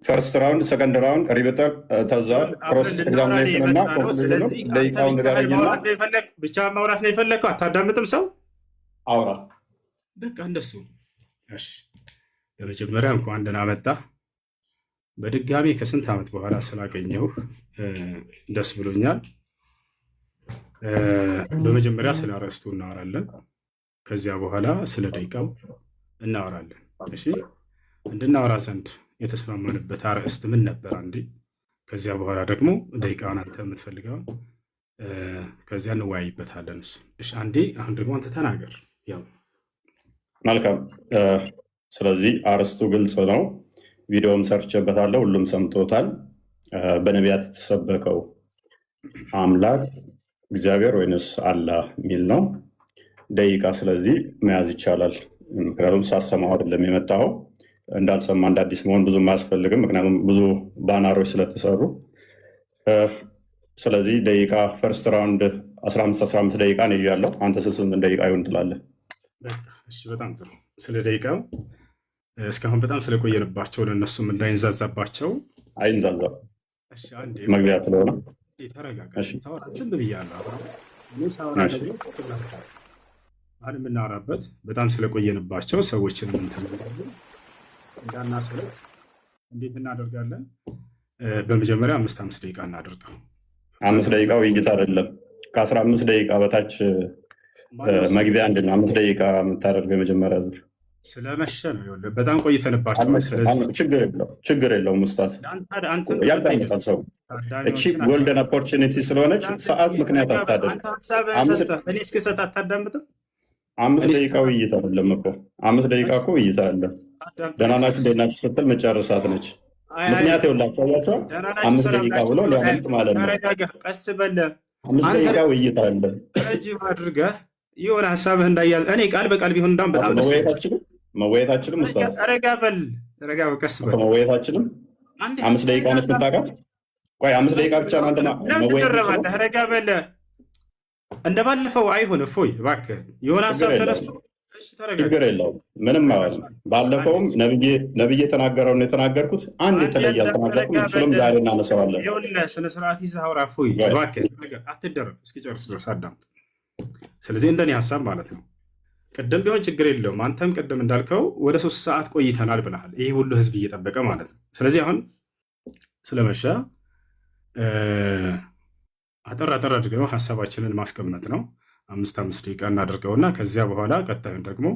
ፈርስት ራውንድ ሰከንድ ራውንድ ሪበተር ተዛር ክሮስ ኤግዛሚኔሽን እና ኮንክሉዥን ደቂቃውን ንገረኝና ብቻ ማውራት ነው የፈለግከው። አታዳምጥም ሰው አውራ በቃ እንደሱ። እሺ በመጀመሪያ እንኳን ደህና መጣህ። በድጋሚ ከስንት ዓመት በኋላ ስላገኘሁ ደስ ብሎኛል። በመጀመሪያ ስለ አርዕስቱ እናወራለን። ከዚያ በኋላ ስለ ደቂቃው እናወራለን። እሺ እንድናወራ ዘንድ የተስማማንበት አርዕስት ምን ነበር? አንዴ ከዚያ በኋላ ደግሞ ደቂቃውን አንተ የምትፈልገውን ከዚያ እንወያይበታለን። እሱ እሺ አንዴ አሁን ደግሞ አንተ ተናገር። ያው መልካም። ስለዚህ አርዕስቱ ግልጽ ነው። ቪዲዮም ሰርቼበታለሁ፣ ሁሉም ሰምቶታል። በነቢያት የተሰበከው አምላክ እግዚአብሔር ወይንስ አላህ የሚል ነው። ደቂቃ ስለዚህ መያዝ ይቻላል። ምክንያቱም ሳሰማው አይደለም የመጣው። እንዳልሰማ እንደ አዲስ መሆን ብዙም አያስፈልግም፣ ምክንያቱም ብዙ ባናሮች ስለተሰሩ። ስለዚህ ደቂቃ ፈርስት ራውንድ 15 ደቂቃ ነው ይዣለሁ። አንተ 8 ደቂቃ ይሁን ትላለህ። እሺ በጣም ጥሩ። ስለ ደቂቃው እስካሁን በጣም ስለቆየንባቸው ለእነሱም እንዳይንዛዛባቸው አይንዛዛ እሺ አንዴ መግቢያ ስለሆነ ተረጋጋ። ዝም ብያለሁ። አሁን የምናወራበት በጣም ስለቆየንባቸው ሰዎችን እንዳናሰለች እንዴት እናደርጋለን? በመጀመሪያ 5 ደቂቃ እናደርገው። 5 ደቂቃ ውይይት አይደለም። ከ15 ደቂቃ በታች መግቢያ አንድ ነው። 5 ደቂቃ የምታደርገው የመጀመሪያ ዙር ስለመሸ ነው። ይኸውልህ በጣም ቆይተንባቸው። ችግር የለውም ኡስታዝ፣ ያዳምጣል ሰው። እቺ ጎልደን ኦፖርቹኒቲ ስለሆነች ሰዓት ምክንያት አታደርግ። እኔ እስክሰጥ አታዳምጥም? 5 ደቂቃ ውይይት አይደለም እኮ 5 ደቂቃ እኮ ውይይት አለ። ደህና ናችሁ እንዴት ናችሁ ስትል መጨረሳት ነች። ምክንያት የላቸው ያቸዋል 5 ደቂቃ ብሎ ሊያመልጥ ማለት ነው። ቀስ በለ 5 ደቂቃ ውይይት አለ። ረጅም አድርገህ የሆነ ሀሳብህ እንዳያዝ እኔ ቃል በቃል ቢሆን እንዳም በጣም መወያየታችንም ኡስታዝ ረጋ በል ቀስ በል መወያየታችንም 5 ደቂቃ ነች የምታውቃት። ቆይ 5 ደቂቃ ብቻ ነው አንተ መወያየት። ረጋ በል እንደባለፈው አይሆን። እፎይ እባክህ የሆነ ሀሳብ ተነስቶ ችግር የለውም ምንም ማለት ነው። ባለፈውም ነብዬ የተናገረውን የተናገርኩት አንድ የተለየ አልተናገርኩም። እሱንም ዛሬ እናነሳዋለን። ይኸውልህ ስነ ስርዓት ይዘህ አውራ። እፎይ እባክህ አትደረግ፣ እስኪጨርስ ድረስ አዳምጥ። ስለዚህ እንደኔ ሀሳብ ማለት ነው ቅድም ቢሆን ችግር የለውም። አንተም ቅድም እንዳልከው ወደ 3 ሰዓት ቆይተናል ብለሃል። ይሄ ሁሉ ህዝብ እየጠበቀ ማለት ነው። ስለዚህ አሁን ስለመሸ አጠር አድርገው ሀሳባችንን ማስቀመጥ ነው። 5 ደቂቃ እናደርገውና ከዚያ በኋላ ቀጣዩን ደግሞ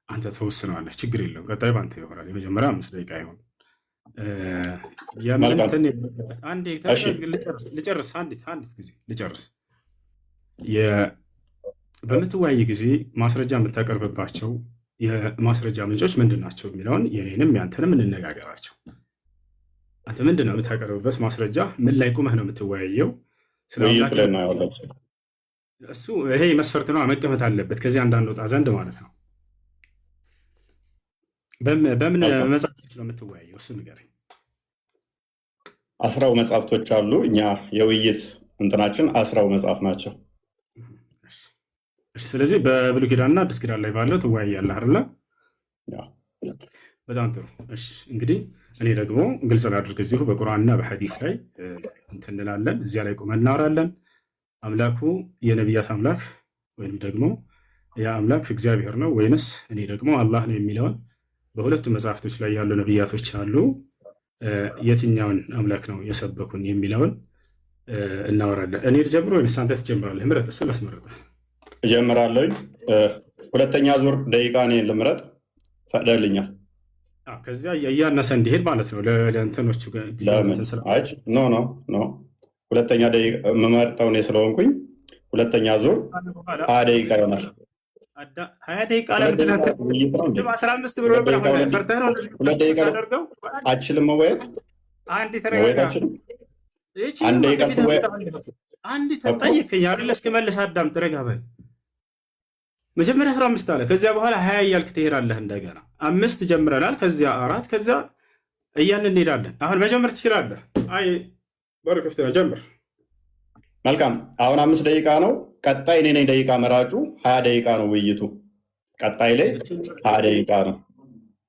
አንተ ተወስነዋለህ። ችግር የለውም። ቀጣዩ በአንተ ይሆናል። የመጀመሪያ 5 ደቂቃ ይሆን ልጨርስ። አንዲት ጊዜ ልጨርስ። በምትወያይ ጊዜ ማስረጃ የምታቀርብባቸው የማስረጃ ምንጮች ምንድን ናቸው የሚለውን የኔንም ያንተንም እንነጋገራቸው። አንተ ምንድን ነው የምታቀርብበት ማስረጃ? ምን ላይ ቁመህ ነው የምትወያየው? እሱ ይሄ መስፈርት ነው፣ መቀመጥ አለበት ከዚህ እንዳንወጣ ዘንድ ማለት ነው። በምን መጽሐፍቶች ነው የምትወያየው? እሱ ንገረኝ። 10 መጽሐፍቶች አሉ። እኛ የውይይት እንትናችን 10 መጽሐፍ ናቸው። ስለዚህ በብሉይ ኪዳንና አዲስ ኪዳን ላይ ባለው ትወያያለህ አይደለ? በጣም ጥሩ። እሺ እንግዲህ እኔ ደግሞ ግልጽ ላድርግ። እዚሁ በቁርአንና በሐዲስ ላይ እንትን እንላለን። እዚያ ላይ ቁመን እናወራለን። አምላኩ የነቢያት አምላክ ወይም ደግሞ ያ አምላክ እግዚአብሔር ነው ወይንስ እኔ ደግሞ አላህ ነው የሚለውን በሁለቱ መጽሐፍቶች ላይ ያሉ ነቢያቶች አሉ። የትኛውን አምላክ ነው የሰበኩን የሚለውን እናወራለን። እኔ ልጀምር ወይንስ አንተ ትጀምራለህ? ምረጥ። እሱ ላስመርጠህ እጀምራለሁ። 2ኛ ዙር ደቂቃ እኔን ልምረጥ ፈቅደልኛል። ከዚያ እያነሰ እንዲሄድ ማለት ነው። ለእንትኖቹ ኖ 2ኛ ደቂቃ የምመርጠው እኔ ስለሆንኩኝ 2ኛ ዙር 20 ደቂቃ ይሆናል። 20 ደቂቃ ለምንድን 15 ብሎ ፈርተህ ነው? 2 ደቂቃ አችልም መወያየት። አንድ ተረጋጋ። አንድ ተጠይቀኝ አይደል? እስክመልስ አዳምጥ። ረጋ በል። መጀመሪያ 15 አለ፣ ከዚያ በኋላ 20 እያልክ ትሄዳለህ። እንደገና 5 ጀምረናል፣ ከዚያ 4፣ ከዚያ እያልን እንሄዳለን። አሁን መጀመር ትችላለህ። አይ በሩ ክፍት ነው፣ ጀምር። መልካም። አሁን 5 ደቂቃ ነው። ቀጣይ እኔ ነኝ ደቂቃ መራጩ። 20 ደቂቃ ነው ውይይቱ። ቀጣይ ላይ 20 ደቂቃ ነው።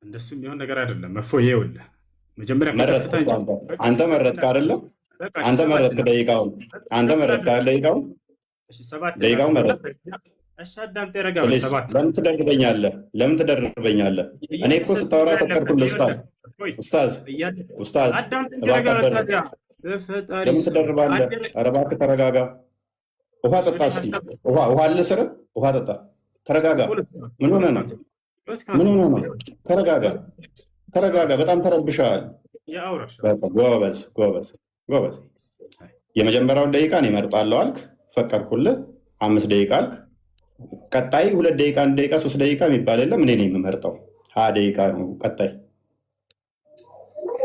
እንደሱ የሚሆን ነገር አይደለም። እፎይ ይኸውልህ መጀመሪያ ከከፍታ አንተ መረጥክ አይደለም? አንተ መረጥክ ደቂቃውን። አንተ መረጥክ ደቂቃውን። ደቂቃውን መረጥክ። እሺ አዳምጥ፣ ረጋበል። ሰባት ለምን ትደርበኛለህ? ለምን ትደርበኛለህ? እኔ እኮ ስታወራ ፈቀድኩልህ። ኡስታዝ ለምን ትደርባለህ? ኧረ እባክህ ተረጋጋ። ውሃ ጠጣ እስኪ። ውሃ አለ ስር ውሃ ጠጣ። ተረጋጋ። ምን ሆነህ ነው? ምን ሆነህ ነው? ተረጋጋ፣ ተረጋጋ። በጣም ተረብሸሃል። ጎበዝ ጎበዝ ጎበዝ። የመጀመሪያውን ደቂቃ እኔ እመርጣለሁ አልክ፣ ፈቀድኩልህ። 5 ደቂቃ አልክ። ቀጣይ 2 ደቂቃ፣ 1 ደቂቃ፣ 3 ደቂቃ የሚባል የለም። እኔ ነኝ የምመርጠው። 20 ደቂቃ ነው ቀጣይ።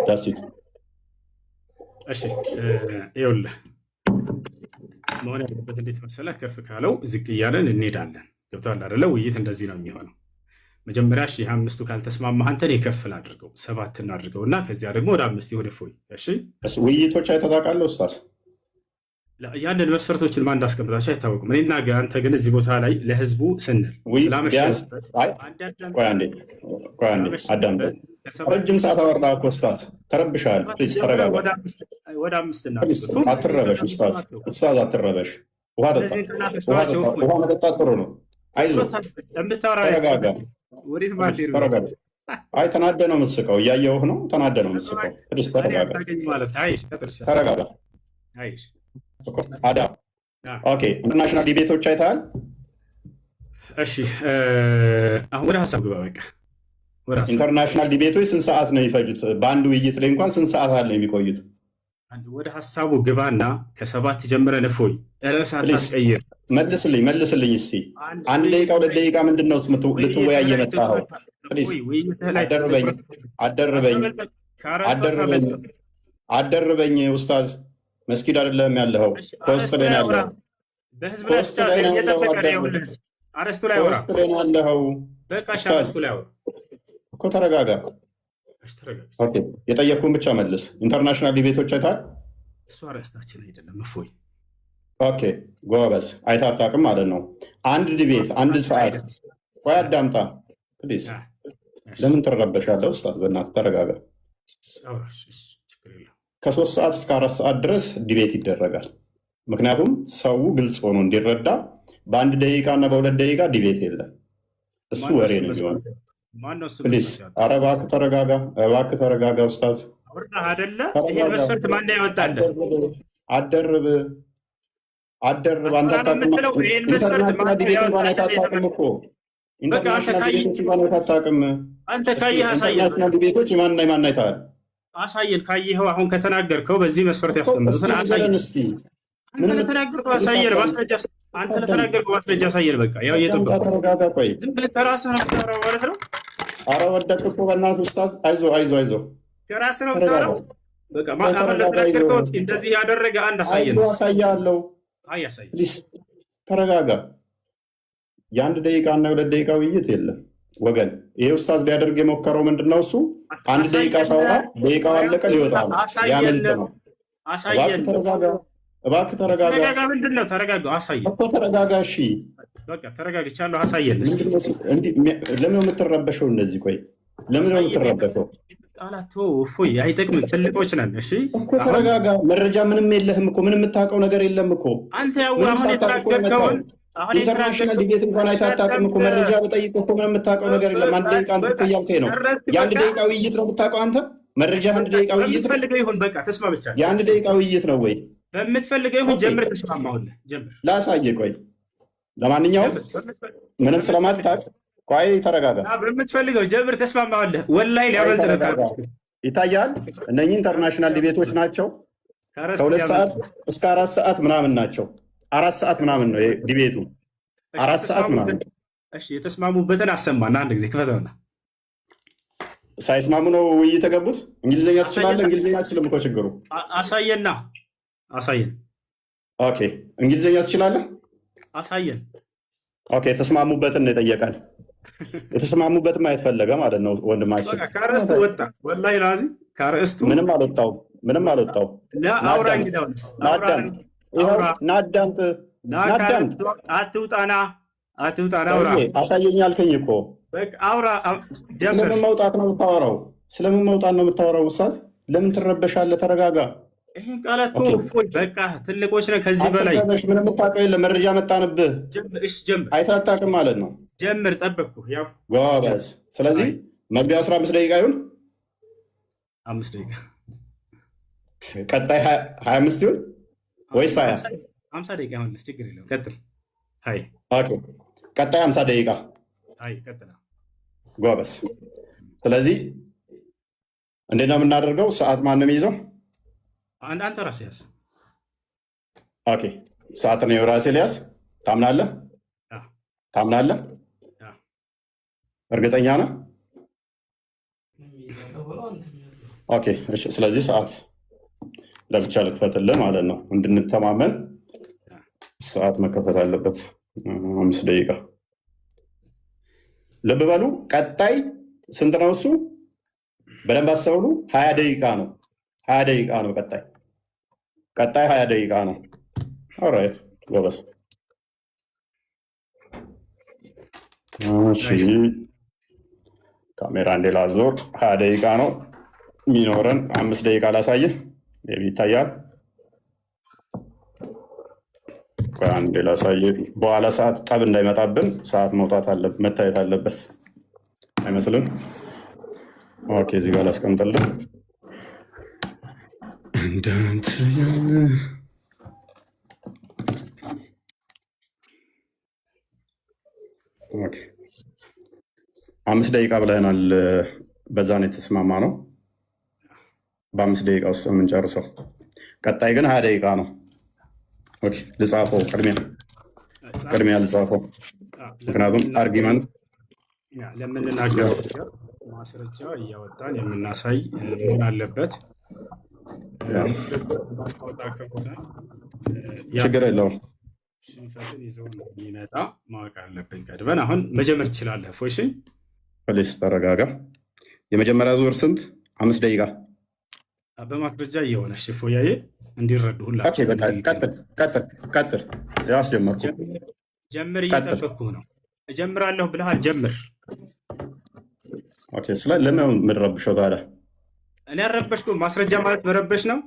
ዳሲት እሺ፣ ይኸውልህ መሆን ያለበት እንዴት መሰለህ? ከፍ ካለው ዝቅ እያለን እንሄዳለን። ገብቶሃል አይደለ? ውይይት እንደዚህ ነው የሚሆነው። መጀመሪያ 5ቱ ካልተስማማህ አንተ እኔ ከፍ ላድርገው 7 እናድርገው እና ከዚያ ደግሞ ወደ 5 ይሁን። እፎይ እሺ። ውይይቶች አይተጣቃለሁ ኡስታዝ። ያንን መስፈርቶችን ማን እንዳስቀምጣቸው አይታወቅም። እኔና አንተ ግን እዚህ ቦታ ላይ ለህዝቡ ስንል ስላመሸበት አዳምጠኝ። ረጅም ሰዓት አወራህ እኮ ኡስታዝ፣ ተረብሻል። ፕሊዝ ተረጋጋ። ወደ 5 አትረበሽ ኡስታዝ፣ አትረበሽ። ውሃ ጠጣ። ውሃ መጠጣት ጥሩ ነው። አይዞህ ተረጋጋ። አይ ተናደ ነው የምትስቀው፣ እያየሁህ ነው። ተናደ ነው የምትስቀው። ፕሊዝ ተረጋጋ፣ ተረጋጋ። ኦኬ፣ ኢንተርናሽናል ዲቤቶች አይተሃል? እሺ አሁን ወደ ሀሳብ ግባ። በቃ ኢንተርናሽናል ዲቤቶች ስንት ሰዓት ነው የሚፈጁት? በአንድ ውይይት ላይ እንኳን ስንት ሰዓት አለ የሚቆዩት? ወደ ሀሳቡ ግባና ከ7 ጀምረን እፎይ ርዕስ አታስቀይር። መልስልኝ እስኪ 1 ደቂቃ 2 ደቂቃ ምንድን ነው ልትወያይ የመጣኸው? አደርበኝ ኡስታዝ። መስጊድ አይደለም ያለኸው፣ ከውስጥ ላይ ነው ያለኸው። ከውስጥ ላይ ነው ያለኸው እኮ። ተረጋጋ። የጠየቅኩህን ብቻ መልስ። ኢንተርናሽናል ዲቤቶች አይተሃል? እሱ አርዕስታችን አይደለም እፎይ። ኦኬ ጎበዝ። አይተህ አታውቅም ማለት ነው። አንድ ዲቤት 1 ሰዓት። ቆይ አዳምጣ ፕሊዝ። ለምን ትረበሻለህ ኡስታዝ? በእናትህ ተረጋጋ። ከ3 ሰዓት እስከ 4 ሰዓት ድረስ ዲቤት ይደረጋል። ምክንያቱም ሰው ግልጽ ሆኖ እንዲረዳ። በ1 ደቂቃ እና በ2 ደቂቃ ዲቤት የለም። እሱ ወሬ ነው የሚሆነው። ፕሊዝ ኧረ እባክህ ተረጋጋ፣ እባክህ ተረጋጋ ኡስታዝ። ይሄን መስፈርት ማን ያወጣልህ? አደርብ አንተ አታውቅም። ኢንተርናሽናል ዲቤት እንኳን አይታወቅም እኮ። ኢንተርናሽናል ዲቤቶች እንኳን አይታወቅም። አንተ ካየህ አሳየን። ኢንተርናሽናል ዲቤቶች የማን አይተሃል? አሳየን። ካየኸው አሁን ከተናገርከው በዚህ መስፈርት ያስቀምጡትን አሳየን። አንተ ለተናገርከው አሳየን፣ ማስረጃ አንተ ለተናገርከው ማስረጃ አሳየን። በቃ ያው እየጠበቁ ተረጋጋ። ቆይ ዝም ብለህ ከራስህ ነው የምታወራው ማለት ነው። ኧረ ወደቅህ እኮ በእናትህ ኡስታዝ። አይዞህ ከራስህ ነው የምታወራው። በቃ አሁን ለተናገርከው እንደዚህ ያደረገ አንድ አሳየን። አሳያለሁ። አሳየን። ፕሊዝ ተረጋጋ። የ1 ደቂቃ እና 2 ደቂቃ ውይይት የለም ወገን። ይሄ ኡስታዝ ሊያደርግ የሞከረው ምንድን ነው? እሱ 1 ደቂቃ ሳወራ ደቂቃው አለቀ፣ ሊወጣ ነው። ያመልጥ ነው። እባክህ ተረጋጋ። ምንድን ነው? ተረጋጋ። አሳየን እኮ ተረጋጋ። እሺ በቃ ተረጋግቻለሁ። አሳየን። ለምን የምትረበሸው? እንደዚህ ቆይ፣ ለምን ነው የምትረበሸው? ቃላት እፎይ አይጠቅምም። ትልቆች ነን። እሺ እኮ ተረጋጋ። መረጃ ምንም የለህም እኮ፣ ምንም የምታውቀው ነገር የለም እኮ። አንተ ያው አሁን የተናገርከውን ኢንተርናሽናል ዲቤት እንኳን አይታወቅም እኮ። መረጃ በጠይቀህ እኮ ምንም የምታውቀው ነገር የለም። 1 ደቂቃ አንተ እኮ እያልከኝ ነው። የ1 ደቂቃ ውይይት ነው የምታውቀው አንተ። መረጃ 1 ደቂቃ ውይይት ነው። በምትፈልገው ይሁን በቃ ተስማምቻለሁ። የ1 ደቂቃ ውይይት ነው ወይ? በምትፈልገው ይሁን። ጀምር። ተስማማሁልህ። ጀምር። ላሳየህ። ቆይ ለማንኛውም ምንም ስለማታውቅ ቆይ ተረጋጋ። በምትፈልገው ጀምር። ተስማማሁልህ። ወላሂ ሊያመልጥ ነው። ይታያል። እነኚህ ኢንተርናሽናል ዲቤቶች ናቸው። ከ2 ሰዓት እስከ 4 ሰዓት ምናምን ናቸው። 4 ሰዓት ምናምን ነው ዲቤቱ። 4 ሰዓት ምናምን። እሺ የተስማሙበትን አሰማና አንድ ጊዜ ክፈተውና። ሳይስማሙ ነው ውይይት የገቡት። እንግሊዝኛ ትችላለህ? እንግሊዝኛ አትችልም እኮ ችግሩ። አሳየን። ኦኬ እንግሊዝኛ ትችላለህ? አሳየን። ኦኬ የተስማሙበትን ነው የጠየቀን። የተስማሙበትን ማየት ፈለገ ማለት ነው ወንድማችን። ከርዕስቱ ወጣ። ወላሂ ላዚም ከርዕስቱ ምንም አልወጣውም። ናዳምጥ። አትውጣና አውራ። አሳየኝ አልከኝ እኮ በቃ አውራ ስለምን መውጣት ነው የምታወራው? ስለምን መውጣት ነው የምታወራው? ኡስታዝ ለምን ትረበሻለህ? ተረጋጋ። ይሄን ቃላት እፎይ በቃ ትልቆች ነን። ከዚህ በላይ ምንም የምታውቀው የለም። መረጃ መጣንብህ። እሺ ጀምር። አይተህ አታውቅም ማለት ነው። ጀምር። ጠበቅኩ። ያው ጎበዝ። ስለዚህ መግቢያው 15 ደቂቃ ይሁን 5 ደቂቃ፣ ቀጣይ 25 ይሁን ወይስ 50 ደቂቃ ይሁን? ችግር የለውም። ቀጥል። አይ ኦኬ፣ ቀጣይ 50 ደቂቃ። አይ ቀጥል። ጎበዝ። ስለዚህ እንዴት ነው የምናደርገው? ሰዓት ማን ነው የሚይዘው? አንተ ራስህ ያዝ። ኦኬ፣ ሰዓት ነው የራሴ ሊያዝ። ታምናለህ? ታምናለህ? እርግጠኛ ነህ? ኦኬ፣ እሺ። ስለዚህ ሰዓት ለብቻ ልክፈትልህ ማለት ነው። እንድንተማመን ሰዓት መከፈት አለበት። 5 ደቂቃ። ልብ በሉ። ቀጣይ ስንት ነው እሱ? በደንብ አስተውሉ። 20 ደቂቃ ነው። 20 ደቂቃ ነው። ቀጣይ 20 ደቂቃ ነው። ኦራይት ጎበዝ። እሺ ካሜራ እንዴ ላዞር። 20 ደቂቃ ነው የሚኖረን። 5 ደቂቃ ላሳይህ። ይታያል። አንዴ ላሳይህ። በኋላ ሰዓት ጠብ እንዳይመጣብን ሰዓት መታየት አለበት። አይመስልም? ኦኬ፣ እዚህ ጋር ላስቀምጥልን። ኦኬ፣ 5 ደቂቃ ብለናል። በዛ ነው የተስማማ ነው። በ5 ደቂቃ ውስጥ የምንጨርሰው። ቀጣይ ግን 20 ደቂቃ ነው። ልጻፈው። ቅድሚያ ልጻፈው፣ ምክንያቱም አርጊመንት ለምንናገረው ማስረጃ እያወጣን የምናሳይ መሆን አለበት። ችግር የለውም። ሽንፈትን ይዘው የሚመጣ ማወቅ አለብን ቀድመን። አሁን መጀመር ትችላለህ። ፎሽ ፖሊስ ተረጋጋ። የመጀመሪያ ዙር ስንት? 5 ደቂቃ በማስረጃ እየሆነ ሽፎያዬ እንዲረዱ ሁላችሁ። ቀጥል። ያስጀመርኩ ጀምር። እየጠበቅኩህ ነው። እጀምራለሁ ብለሃል። ጀምር። ኦኬ። ለምን የምንረብሸው ታዲያ? እኔ አልረበሽኩም። ማስረጃ ማለት መረበሽ ነው።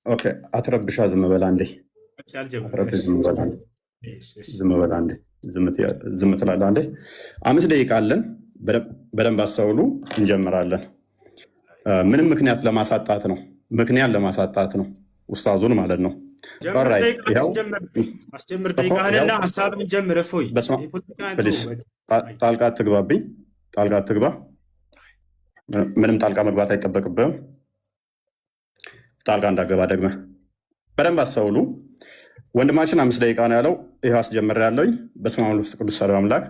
ኦኬ፣ አትረብሻ። ዝም በላ እንዴ። ዝም በላ እንዴ። ዝም ትላለህ እንዴ። 5 ደቂቃ አለን። በደንብ አስተውሉ። እንጀምራለን። ምንም ምክንያት ለማሳጣት ነው። ኡስታዙን ማለት ነው። አስጀምር። ደቂቃህንና ሀሳብን ጀምር። እፎይ ጣልቃ አትግባ። ምንም ጣልቃ መግባት አይጠበቅብህም። ጣልቃ እንዳገባ ደግመህ በደንብ አስተውሉ። ወንድማችን 5 ደቂቃ ነው ያለው። ይህ አስጀምር ያለውኝ። በስመ አብ ወመንፈስ ቅዱስ አሐዱ አምላክ።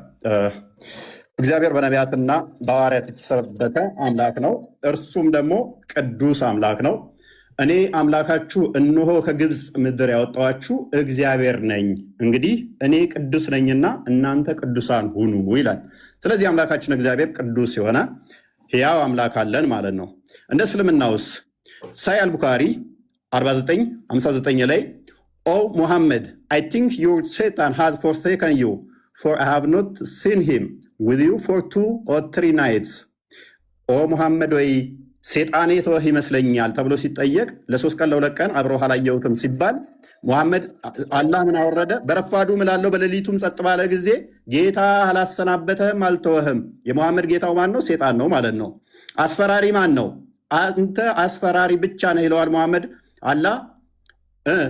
እግዚአብሔር በነቢያትና በሐዋርያት የተሰበከ አምላክ ነው። እርሱም ደግሞ ቅዱስ አምላክ ነው። እኔ አምላካችሁ እነሆ ከግብፅ ምድር ያወጣኋችሁ እግዚአብሔር ነኝ። እንግዲህ እኔ ቅዱስ ነኝና እናንተ ቅዱሳን ሁኑ ይላል። ስለዚህ አምላካችን እግዚአብሔር ቅዱስ የሆነ ሕያው አምላክ አለን ማለት ነው። እንደ እስልምናውስ ሳይ አልቡካሪ 49:59 ላይ ኦ ሙሐመድ አይ ቲንክ ዩር ሴጣን ሃዝ ፎርሴከን ዩ ፎር አይ ሃቭ ኖት ሲን ሂም ዊዝ ዩ ፎር 2 or 3 nights። ኦ ሙሐመድ ወይ ሴጣኔ ተወህ ይመስለኛል ተብሎ ሲጠየቅ ለ3 ቀን ለ2 ቀን አብረው አላየሁትም ሲባል ሙሐመድ አላህ ምን አወረደ? በረፋዱ ምላለው በሌሊቱም ጸጥ ባለ ጊዜ ጌታ አላሰናበተህም አልተወህም። የሙሐመድ ጌታው ማን ነው? ሴጣን ነው ማለት ነው። አስፈራሪ ማን ነው? አንተ አስፈራሪ ብቻ ነህ ይለዋል ሙሐመድ። አላህ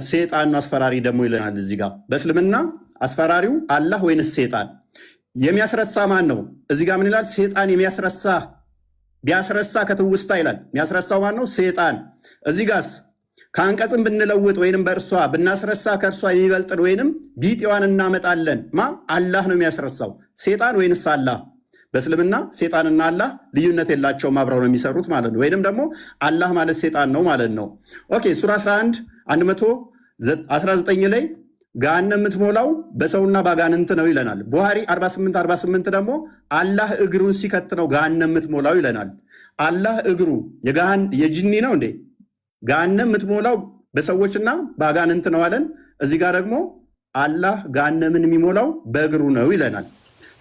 ሴጣን ነው አስፈራሪ ደግሞ ይለናል። እዚህ ጋር በእስልምና አስፈራሪው አላህ ወይንስ ሴጣን? የሚያስረሳ ማን ነው? እዚህ ጋር ምን ይላል? ሴጣን የሚያስረሳ ቢያስረሳ ከትውስታ ይላል። የሚያስረሳው ማን ነው? ሴጣን። እዚህ ጋርስ ከአንቀጽም ብንለውጥ ወይንም በእርሷ ብናስረሳ ከእርሷ የሚበልጥን ወይንም ቢጤዋን እናመጣለን። አላህ ነው የሚያስረሳው። ሴጣን ወይንስ አላህ? በእስልምና ሴጣንና አላህ ልዩነት የላቸውም፣ አብረው ነው የሚሰሩት ማለት ነው። ወይንም ደግሞ አላህ ማለት ሴጣን ነው ማለት ነው። ኦኬ ሱራ 11:119 ላይ ገሃነም የምትሞላው በሰውና ባጋንንት ነው ይለናል። ቡሃሪ 48:48 ደግሞ አላህ እግሩን ሲከት ነው ገሃነም የምትሞላው ይለናል። አላህ እግሩ የጅኒ ነው እንዴ? ገሃነም የምትሞላው በሰዎችና ባጋንንት ነው አለን። እዚህ ጋር ደግሞ አላህ ገሃነምን የሚሞላው በእግሩ ነው ይለናል።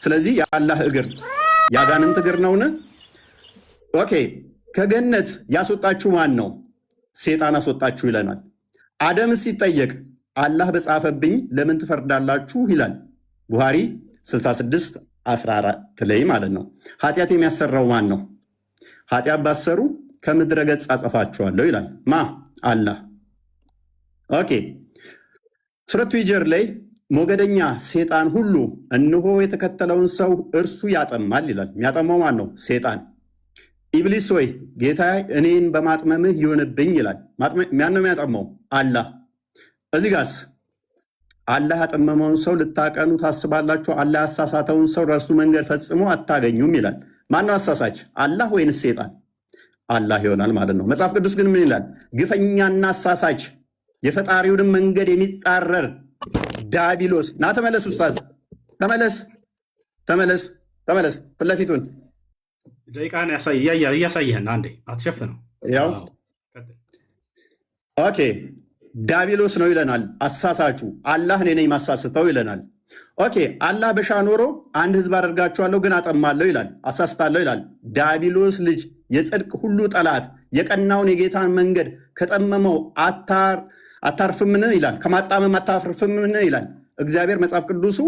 ስለዚህ የአላህ እግር የአጋንንት እግር ነውን? ኦኬ። ከገነት ያስወጣችሁ ማን ነው? ሴጣን አስወጣችሁ ይለናል። አደም ሲጠየቅ አላህ በጻፈብኝ ለምን ትፈርዳላችሁ ይላል። ቡሃሪ 66:14 ላይ ማለት ነው። ኃጢአት የሚያሰራው ማን ነው? ኃጢአት ባሰሩ ከምድረ ገጽ አጠፋችኋለሁ ይላል። ማ? አላህ። ኦኬ። ሱረቱ ሂጅር ላይ ሞገደኛ ሴጣን ሁሉ እነሆ የተከተለውን ሰው እርሱ ያጠማል ይላል። የሚያጠማው ማን ነው? ሴጣን። ኢብሊስ ሆይ ጌታ እኔን በማጥመምህ ይሆንብኝ ይላል። ማን ነው የሚያጠማው? አላህ። እዚህ ጋስ አላህ ያጠመመውን ሰው ልታቀኑ ታስባላችሁ፣ አላህ ያሳሳተውን ሰው ለእርሱ መንገድ ፈጽሞ አታገኙም ይላል። ማነው አሳሳች? አላህ ወይንስ ሴጣን? አላህ ይሆናል ማለት ነው። መጽሐፍ ቅዱስ ግን ምን ይላል? ግፈኛና አሳሳች የፈጣሪውንም መንገድ የሚጻረር ዲያብሎስ። ና ተመለስ፣ ኡስታዝ ተመለስ፣ ተመለስ፣ ተመለስ። ፊት ለፊቱን ደቂቃን እያሳየህን አንዴ አትሸፍነው። ያው ኦኬ። ዲያብሎስ ነው ይለናል አሳሳቹ። አላህ እኔ ነኝ ማሳስተው ይለናል። ኦኬ። አላህ በሻ ኖሮ አንድ ህዝብ አደርጋችኋለሁ ግን አጠማለሁ ይላል፣ አሳስታለሁ ይላል። ዲያብሎስ ልጅ የጽድቅ ሁሉ ጠላት የቀናውን የጌታን መንገድ ከጠመመው አታርፍምን ይላል። ከማጣመም አታርፍምን ይላል እግዚአብሔር። መጽሐፍ ቅዱሱ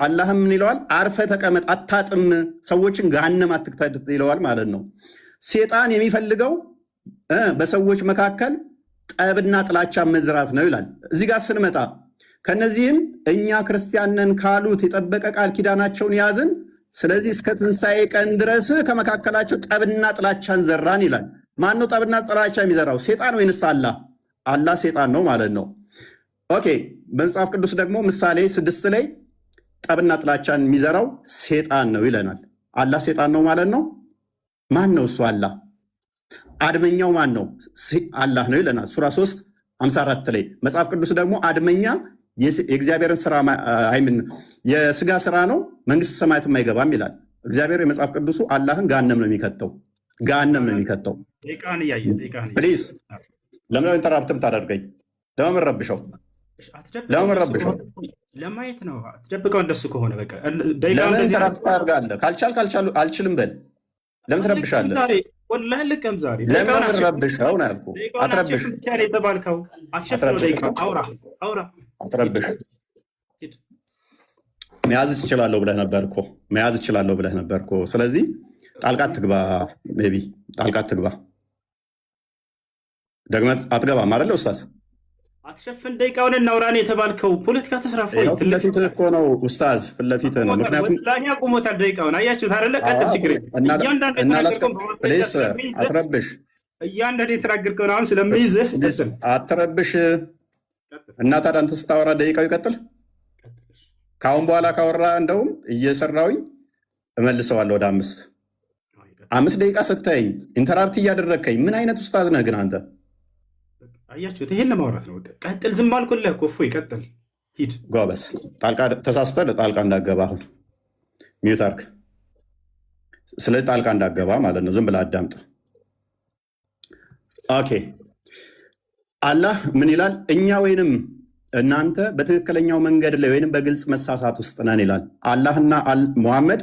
አላህም ምን ይለዋል? አርፈ ተቀመጥ፣ አታጥም፣ ሰዎችን ገሃነም አትክተት ይለዋል ማለት ነው። ሴጣን የሚፈልገው በሰዎች መካከል ጠብና ጥላቻ መዝራት ነው ይላል። እዚህ ጋር ስንመጣ ከነዚህም እኛ ክርስቲያንን ካሉት የጠበቀ ቃል ኪዳናቸውን ያዝን፣ ስለዚህ እስከ ትንሣኤ ቀን ድረስ ከመካከላቸው ጠብና ጥላቻን ዘራን ይላል። ማን ነው ጠብና ጥላቻ የሚዘራው? ሴጣን ወይንስ አላህ? አላህ ሴጣን ነው ማለት ነው። ኦኬ። በመጽሐፍ ቅዱስ ደግሞ ምሳሌ 6 ላይ ጠብና ጥላቻን የሚዘራው ሴጣን ነው ይለናል። አላህ ሴጣን ነው ማለት ነው። ማን ነው እሱ? አላህ። አድመኛው ማን ነው? አላህ ነው ይለናል። ሱራ 3:54 ላይ መጽሐፍ ቅዱስ ደግሞ አድመኛ የእግዚአብሔርን ስራ አይምን የስጋ ስራ ነው፣ መንግስት ሰማያትም አይገባም ይላል እግዚአብሔር። የመጽሐፍ ቅዱሱ አላህን ገሃነም ነው የሚከተው፣ ገሃነም ነው የሚከተው። ፕሊዝ ለምን ኢንተራፕትም ታደርገኝ? ለምን ረብሸው? ለምን ረብሸው? ለማየት ነው። አትደብቀው። እንደሱ ከሆነ በቃ ለምን ኢንተራፕት ታደርጋለህ? ካልቻል አልችልም በል። ለምን ትረብሻለህ? ወላሂ ልቀም ዛሬ ለምን ረብሸው ነው ያልኩህ። አትረብሽ፣ አትረብሽ። መያዝ እችላለሁ ብለህ ነበር እኮ፣ መያዝ እችላለሁ ብለህ ነበር እኮ። ስለዚህ ጣልቃ አትግባ፣ ሜይ ቢ ጣልቃ አትግባ። ደግመህ አትገባም አይደለ ኡስታዝ? አትሸፍን። ደቂቃውን እናውራን የተባልከው ፖለቲካ ተስራፎ ፊት ለፊትህ እኮ ነው ኡስታዝ፣ ፊት ለፊትህ ነው። ምክንያቱም ላኛ ቁሞታል ደቂቃውን። አያችሁት አይደለ? ቀጥል፣ ችግር አትረብሽ። እያንዳንዱ የተናገርከውን አሁን ስለምይዝህ አትረብሽ። እና ታዲያ አንተ ስታወራ ደቂቃው ይቀጥል። ከአሁን በኋላ ካወራ እንደውም እየሰራውኝ እመልሰዋለሁ ወደ 5 ደቂቃ ስታየኝ ኢንተራፕት እያደረግከኝ ምን አይነት ኡስታዝ ነህ ግን አንተ? አያችሁት? ይሄን ለማውራት ነው። ቀጥል። ዝም አልኩልህ እኮ እፎይ፣ ቀጥል፣ ሂድ። ጎበዝ። ተሳስተህ ጣልቃ እንዳገባ አሁን ሚዩት አድርግ። ስለዚህ ጣልቃ እንዳገባ ማለት ነው። ዝም ብለህ አዳምጥ። ኦኬ። አላህ ምን ይላል? እኛ ወይንም እናንተ በትክክለኛው መንገድ ላይ ወይንም በግልጽ መሳሳት ውስጥ ነን ይላል። አላህና ሙሐመድ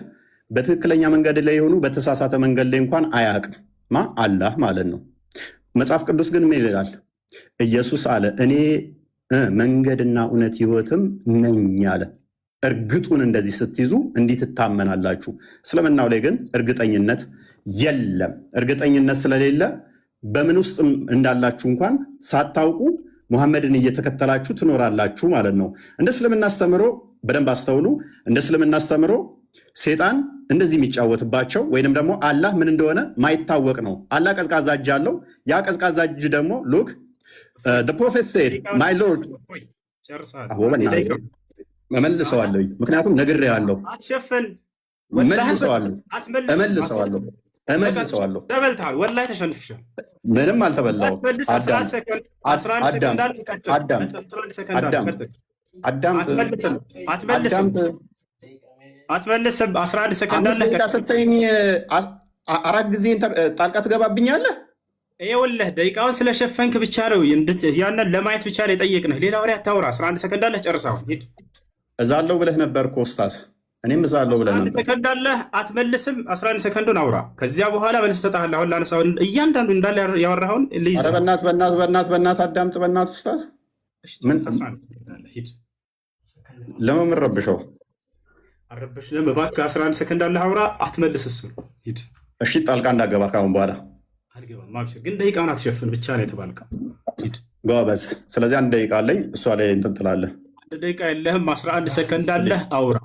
በትክክለኛ መንገድ ላይ የሆኑ በተሳሳተ መንገድ ላይ እንኳን አያውቅም። አላህ ማለት ነው። መጽሐፍ ቅዱስ ግን ምን ይላል? ኢየሱስ አለ እኔ መንገድና እውነት ሕይወትም ነኝ አለ። እርግጡን እንደዚህ ስትይዙ እንዲህ ትታመናላችሁ። እስልምናው ላይ ግን እርግጠኝነት የለም። እርግጠኝነት ስለሌለ በምን ውስጥ እንዳላችሁ እንኳን ሳታውቁ ሙሐመድን እየተከተላችሁ ትኖራላችሁ ማለት ነው። እንደ እስልምና አስተምሮ በደንብ አስተውሉ። እንደ እስልምና አስተምሮ ሴጣን እንደዚህ የሚጫወትባቸው ወይንም ደግሞ አላህ ምን እንደሆነ ማይታወቅ ነው። አላህ ቀዝቃዛ እጅ አለው። ያ ቀዝቃዛ እጅ ደግሞ ሉክ ፕሮፌት ሴድ ማይ ሎርድ እመልሰዋለሁ። ምክንያቱም ነግሬሃለሁ። እመልሰዋለሁ። ምንም አልተበላሁም። አትመልስም። 11 ሰከንድ አለ። ስትይኝ 4 ጊዜ ጣልቃ ትገባብኛለህ። ይኸውልህ ደቂቃውን ስለሸፈንክ ብቻ ነው ያንን ለማየት ብቻ ነው የጠየቅንህ። ሌላ ወሬ አታውራ። 11 ሰከንድ አለ። ጨርሰው ሂድ። እዛለሁ ብለህ ነበር እኮ ኡስታዝ። እኔም እዛለሁ ብለህ 11 ነበር። ሰከንድ አለህ አትመልስም። 11 ሰከንዱን አውራ። ከዚያ በኋላ መልስ እሰጥሃለሁ። አሁን ላነሳው እያንዳንዱ እንዳለ ያወራኸውን ልይዝ። ኧረ በእናትህ አዳምጥ። በእናትህ ኡስታዝ ምን ለምን የምንረብሸው? አልረብሽም። እባክህ 11 ሰከንድ አለህ አውራ። አትመልስ። እሱን ሂድ። እሺ ጣልቃ እንዳገባ ካሁን በኋላ አልገባም። አብሽር። ግን ደቂቃውን አትሸፍን ብቻ ነው የተባልከው። ሂድ ጎበዝ። ስለዚህ 1 ደቂቃ አለኝ። እሷ ላይ እንትን ትላለህ። 1 ደቂቃ የለህም። 11 ሰከንድ አለህ አውራ።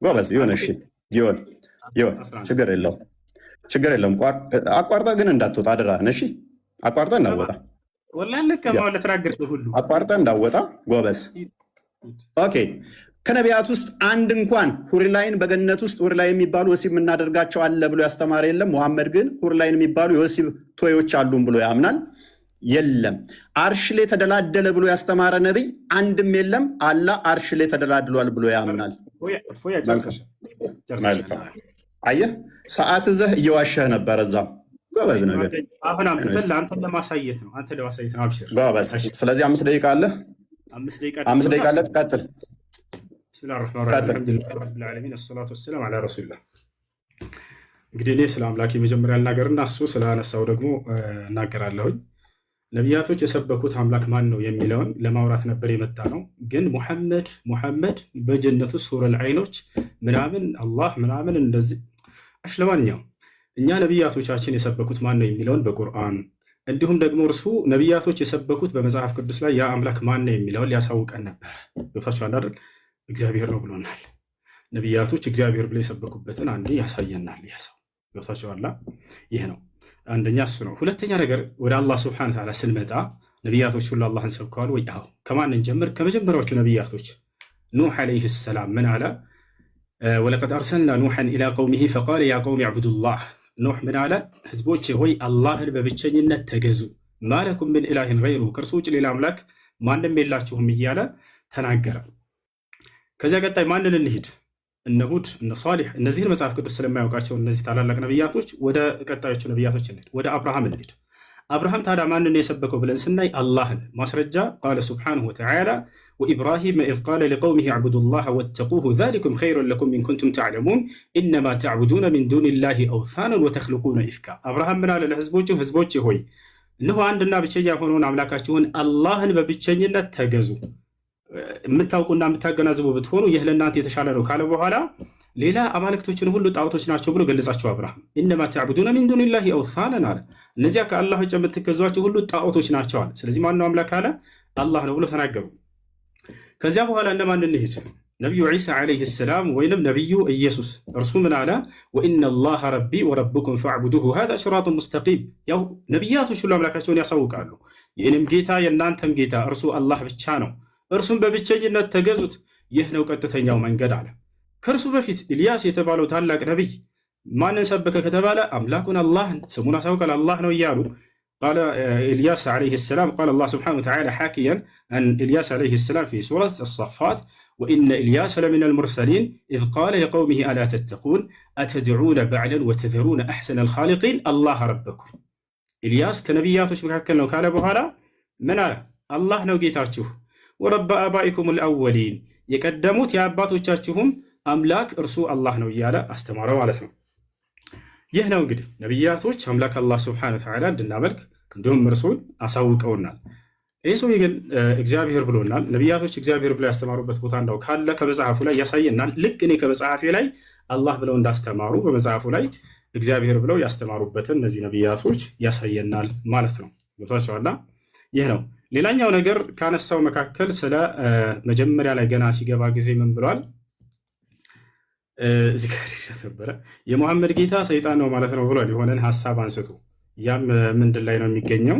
ጎበዝ ይሁን። እሺ ይሁን። ችግር የለውም። አቋርጠህ ግን እንዳትወጣ አደራህን። እሺ አቋርጠህ እንዳትወጣ። ወላሂ ለቀማው ለተናገርከው ሁሉ አቋርጠህ እንዳትወጣ። ጎበዝ። ኦኬ። ከነቢያት ውስጥ አንድ እንኳን ሁሪላይን በገነት ውስጥ ሁሪላይን የሚባሉ ወሲብ የምናደርጋቸው አለ ብሎ ያስተማረ የለም። ሙሐመድ ግን ሁሪላይን የሚባሉ የወሲብ ቶዮች አሉን ብሎ ያምናል። የለም። አርሽ ላይ ተደላደለ ብሎ ያስተማረ ነቢይ አንድም የለም። አላህ አርሽ ላይ ተደላድሏል ብሎ ያምናል። አየህ፣ ሰዓት ይዘህ እየዋሸህ ነበር። እዛም ጎበዝ ነገር አሁን አንተን ለማሳየት ነው። አብሽር ጎበዝ። ስለዚህ 5 ደቂቃ አለህ። 5 ደቂቃ አለህ። ቀጥል። ብስሚላሂ ረህማኒ ረሂም አልሐምዱሊላሂ ረቢል ዓለሚን ወሰላቱ ወሰላሙ ዐላ ረሱሊላህ። እንግዲህ እኔ ስለ አምላክ የመጀመሪያ ልናገርና እሱ ስላነሳው ደግሞ እናገራለሁኝ። ነቢያቶች የሰበኩት አምላክ ማን ነው የሚለውን ለማውራት ነበር የመጣ ነው። ግን ሙሐመድ በጀነቱ ሱረል ዐይኖች ምናምን አላህ ምናምን እንደዚህ ለማንኛውም እኛ ነቢያቶቻችን የሰበኩት ማን ነው የሚለውን በቁርአን እንዲሁም ደግሞ እርሱ ነቢያቶች የሰበኩት በመጽሐፍ ቅዱስ ላይ ያ አምላክ ማን ነው የሚለውን ሊያሳውቀን ነበር። ገብቷችኋል አይደል? እግዚአብሔር ነው ብሎናል። ነቢያቶች እግዚአብሔር ብለው የሰበኩበትን አንዴ ያሳየናል። ያሰው ገብቷችኋል? ይህ ነው አንደኛ እሱ ነው። ሁለተኛ ነገር ወደ አላህ ስብሐነ ወተዓላ ስንመጣ ነቢያቶች ሁሉ አላህን ሰብከዋል ወይ? አዎ። ከማን እንጀምር? ከመጀመሪያዎቹ ነቢያቶች ኑሕ ዓለይሂ ሰላም ምን አለ? ወለቀድ አርሰልና ኑሐን ኢላ ቀውሚሂ ፈቃለ ያ ቀውሚ ዕቡዱላህ። ኑሕ ምን አለ? ህዝቦቼ ሆይ አላህን በብቸኝነት ተገዙ፣ ማለኩም ምን ኢላሂን ገይሩሁ፣ ከእርሱ ውጭ ሌላ አምላክ ማንም የላችሁም እያለ ተናገረ። ከዚያ ቀጣይ ማንን እንሂድ? እነ ሁድ፣ እነ ሷሊሕ፣ እነዚህን መጽሐፍ ቅዱስ ስለማያውቃቸው እነዚህ ታላላቅ ነቢያቶች ወደ ቀጣዮቹ ነቢያቶች እንሂድ። ወደ አብርሃም እንሂድ። አብርሃም ታዲያ ማንን የሰበከው ብለን ስናይ አላህን። ማስረጃ ቃለ ሱብሓነሁ ወተዓላ ወኢብራሂም ኢዝ ቃለ ሊቀውሚሂ ዕቡዱላህ ወተቁሁ ዛሊኩም ኸይሩን ለኩም ኢን ኩንቱም ተዕለሙን ኢነማ ተዕቡዱነ ሚን ዱኒላሂ አውሳነን ወተኽሉቁነ ኢፍካ። አብርሃም ምን አለ ለህዝቦቹ? ህዝቦቼ ሆይ እነሆ አንድና ብቸኛ የሆነውን አምላካችሁን አላህን በብቸኝነት ተገዙ፣ የምታውቁና የምታገናዝቡ ብትሆኑ ይህ ለእናንተ የተሻለ ነው ካለ በኋላ ሌላ አማልክቶችን ሁሉ ጣዖቶች ናቸው ብሎ ገለጻቸው። አብርሃም ኢነማ ተዕቡዱነ ሚን ዱኒላሂ አውሳነን አለ። እነዚያ ከአላህ ውጭ የምትገዟቸው ሁሉ ጣዖቶች ናቸው አለ። ስለዚህ ማነው አምላክ አለ? አላህ ነው ብሎ ተናገሩ። ከዚያ በኋላ እነማን እንሂድ? ነቢዩ ዒሳ ዓለይሂ ሰላም ወይንም ነቢዩ ኢየሱስ። እርሱ ምን አለ? ወኢነላሃ ረቢ ወረብኩም ፈዕቡዱሁ ሃዛ ሲራጡን ሙስተቂም። ያው ነቢያቶች ሁሉ አምላካቸውን ያሳውቃሉ። የእኔም ጌታ የእናንተም ጌታ እርሱ አላህ ብቻ ነው፣ እርሱም በብቸኝነት ተገዙት፣ ይህ ነው ቀጥተኛው መንገድ አለ። ከእርሱ በፊት ኢልያስ የተባለው ታላቅ ነቢይ ማንን ሰበከ ከተባለ አምላኩን አላህን ስሙን አሳውቃል። አላህ ነው እያሉ ቃለ ኢልያስ ዓለይሂ ሰላም ቃለ አላህ ስብሓነሁ ወተዓላ ሓኪያን አን ኢልያስ ዓለይሂ ሰላም ፊ ሱረት አሳፋት ወኢነ ኢልያስ ለሚነል ሙርሰሊን ኢዝ ቃለ ሊቀውሚሂ አላ ተተቁን አተድዑነ በዕለን ወተዘሩነ አሕሰነል ኻሊቂን አላህ ረበኩም። ኢልያስ ከነቢያቶች መካከል ነው ካለ በኋላ ምን አለ? አላህ ነው ጌታችሁ፣ ወረበ አባኢኩም አልአወሊን የቀደሙት የአባቶቻችሁም አምላክ እርሱ አላህ ነው እያለ አስተማረ ማለት ነው። ይህ ነው እንግዲህ ነቢያቶች አምላክ አላህ ስብሐነሁ ወተዓላ እንድናመልክ እንዲሁም እርሱን አሳውቀውናል። ይህ ሰው ግን እግዚአብሔር ብሎናል። ነቢያቶች እግዚአብሔር ብለው ያስተማሩበት ቦታ እንዳው ካለ ከመጽሐፉ ላይ ያሳየናል። ልክ እኔ ከመጽሐፌ ላይ አላህ ብለው እንዳስተማሩ በመጽሐፉ ላይ እግዚአብሔር ብለው ያስተማሩበትን እነዚህ ነቢያቶች ያሳየናል ማለት ነው። ገብቷችኋል? ይህ ነው። ሌላኛው ነገር ካነሳው መካከል ስለ መጀመሪያ ላይ ገና ሲገባ ጊዜ ምን ብሏል? እዚህ ጋር ነበረ የሙሐመድ ጌታ ሰይጣን ነው ማለት ነው ብሏል። የሆነን ሀሳብ አንስቶ ያም ምንድን ላይ ነው የሚገኘው?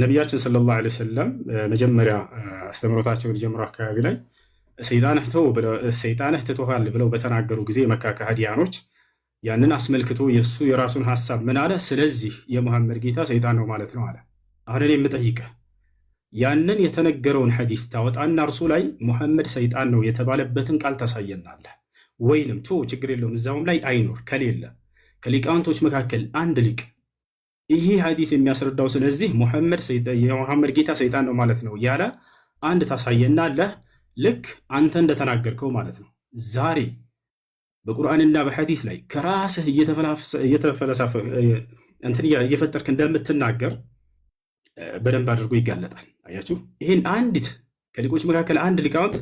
ነቢያችን ሰለላሁ ዐለይሂ ወሰለም መጀመሪያ አስተምሮታቸውን ጀምሮ አካባቢ ላይ ሰይጣንህ ትቶሃል ብለው በተናገሩ ጊዜ የመካ ከሃዲያኖች ያንን አስመልክቶ የእሱ የራሱን ሀሳብ ምን አለ? ስለዚህ የሙሐመድ ጌታ ሰይጣን ነው ማለት ነው አለ። አሁን እኔ የምጠይቅህ ያንን የተነገረውን ሐዲስ ታወጣና እርሱ ላይ ሙሐመድ ሰይጣን ነው የተባለበትን ቃል ታሳየናለህ ወይንም ችግር የለውም እዛውም ላይ አይኖር ከሌለ ከሊቃውንቶች መካከል አንድ ሊቅ ይሄ ሐዲስ የሚያስረዳው ስለዚህ የሙሐመድ ጌታ ሰይጣን ነው ማለት ነው ያለ አንድ ታሳየናለህ። ልክ አንተ እንደተናገርከው ማለት ነው። ዛሬ በቁርአንና በሐዲስ ላይ ከራስህ እየተፈለሳፈ እንትን እየፈጠርክ እንደምትናገር በደንብ አድርጎ ይጋለጣል። አያችሁ፣ ይህን አንዲት ከሊቆች መካከል አንድ ሊቃውንት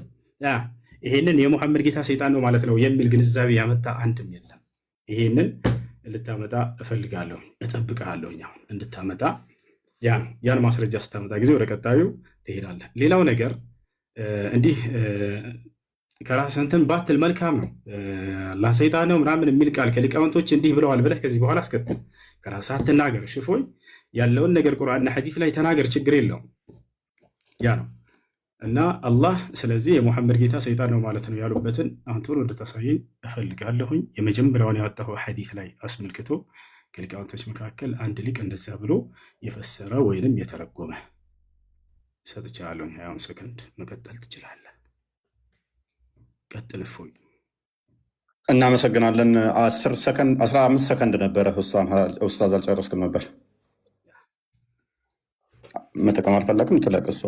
ይሄንን የሙሐመድ ጌታ ሰይጣን ነው ማለት ነው የሚል ግንዛቤ ያመጣ አንድም የለም። ይሄንን ልታመጣ እፈልጋለሁ፣ እጠብቅሃለሁ አሁን እንድታመጣ። ያን ማስረጃ ስታመጣ ጊዜ ወደ ቀጣዩ ትሄዳለህ። ሌላው ነገር እንዲህ ከራስህ እንትን ባትል መልካም ነው። አላህ ሰይጣን ነው ምናምን የሚል ቃል ከሊቃውንቶች እንዲህ ብለዋል ብለህ ከዚህ በኋላ አስከትል። ከራስህ አትናገር። ሽፎይ ያለውን ነገር ቁርአንና ሐዲስ ላይ ተናገር፣ ችግር የለውም። ያ ነው እና አላህ ስለዚህ የሙሐመድ ጌታ ሰይጣን ነው ማለት ነው ያሉበትን አሁን ቶሎ እንድታሳየኝ እፈልጋለሁኝ። የመጀመሪያውን ያወጣው ሐዲስ ላይ አስመልክቶ ከሊቃውንቶች መካከል አንድ ሊቅ እንደዛ ብሎ የፈሰረ ወይንም የተረጎመ ሰጥቻለሁ። 20 ሰከንድ መቀጠል ትችላለህ። ቀጥል እፎይ። እናመሰግናለን። 10 ሰከንድ 15 ሰከንድ ነበረ። ኡስታዝ አልጨረስክም ነበር። መጠቀም አልፈለግም። ትለቅ እሷ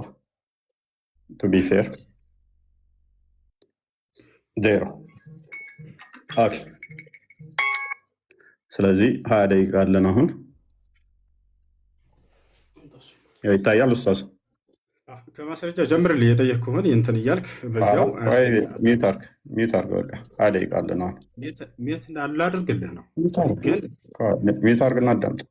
ቱ ቢ ፌር ዜሮ። ኦኬ። ስለዚህ 20 ደቂቃ አለን አሁን። ይታያል ኡስታዝ? ከማስረጃ ጀምርልህ የጠየቅኩህን እንትን እያልክ በዚያው ሚዩት አድርግ። በቃ 20 ደቂቃ አለን አሁን። ሚዩት ላድርግልህ ነው ሚዩት አድርግና አዳምጥ።